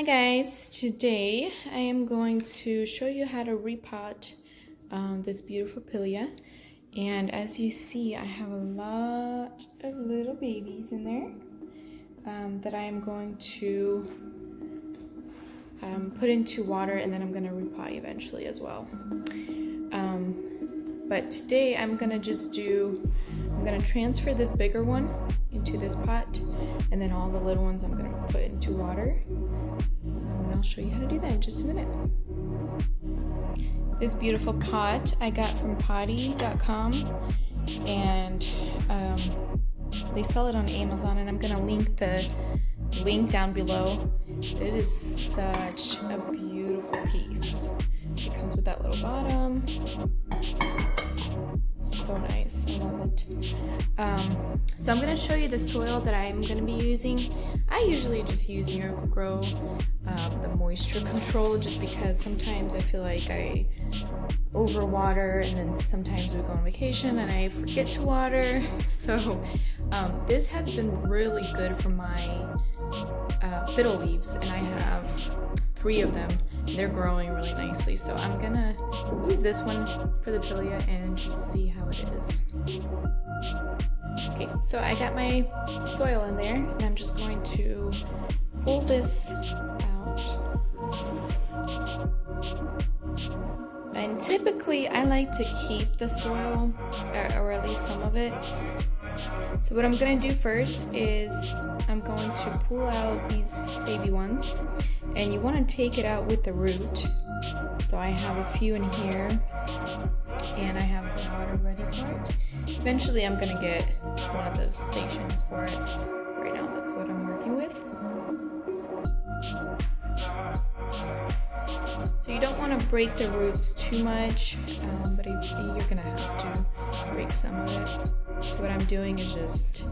guys, today I am going to show you how to repot this beautiful Pilea, and as you see I have a lot of little babies in there that I am going to put into water, and then I'm going to repot eventually as well. But today I'm going to transfer this bigger one into this pot, and then all the little ones I'm going to put into water. And I'll show you how to do that in just a minute. This beautiful pot I got from potty.com, and they sell it on Amazon, and I'm going to link the link down below. It is such a beautiful piece. It comes with that little bottom. So nice, I love it. So I'm going to show you the soil that I'm going to be using. I usually just use Miracle-Gro, the moisture control, just because sometimes I feel like I overwater, and then sometimes we go on vacation and I forget to water. So this has been really good for my fiddle leaves, and I have 3 of them. They're growing really nicely, so I'm gonna use this one for the Pilea and just see how it is. Okay, so I got my soil in there, and I'm just going to pull this out. And typically I like to keep the soil, or at least some of it. So what I'm gonna do first is I'm going to pull out these baby ones, and you want to take it out with the root. So I have a few in here, and I have the water ready for it. Eventually I'm gonna get one of those stations for it. Right now that's what I'm working with. So you don't want to break the roots too much, but you're gonna have to break some of it. So what I'm doing is just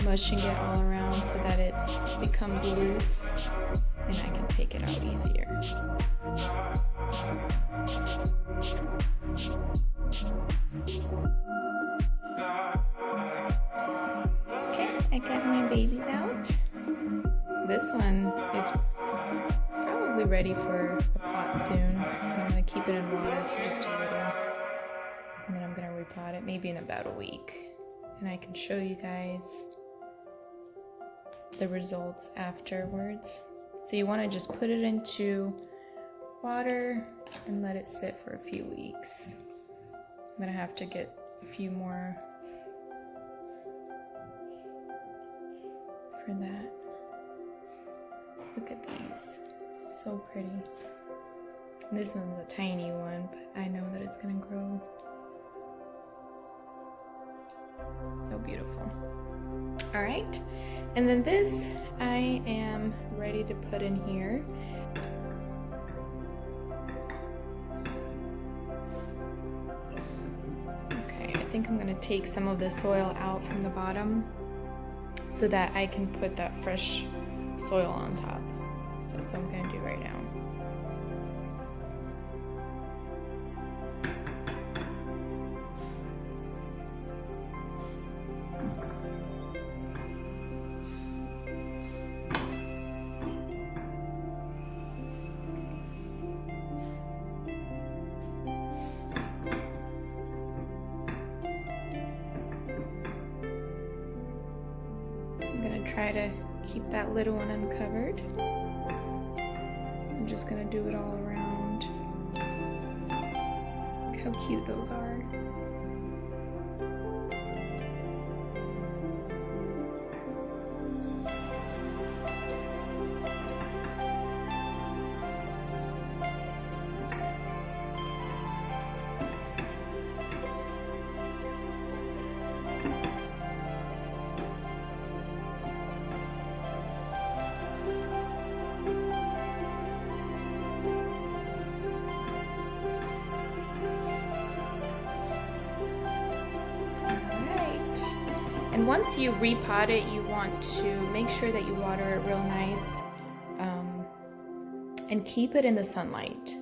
mushing it all around so that it becomes loose, and I can take it out easier. Okay, I got my babies out. This one is probably ready for the pot soon, and I'm going to keep it in water for just a little, and then I'm going to repot it maybe in about a week, and I can show you guys the results afterwards. So you want to just put it into water and let it sit for a few weeks. I'm going to have to get a few more for that. Look at these, so pretty. And this one's a tiny one, but I know that it's going to grow. So beautiful. All right, and then this I am ready to put in here. Okay, I think I'm going to take some of the soil out from the bottom so that I can put that fresh soil on top. So that's what I'm going to do right now. I'm going to try to keep that little one uncovered. I'm just going to do it all around. Look how cute those are. And once you repot it, you want to make sure that you water it real nice, and keep it in the sunlight.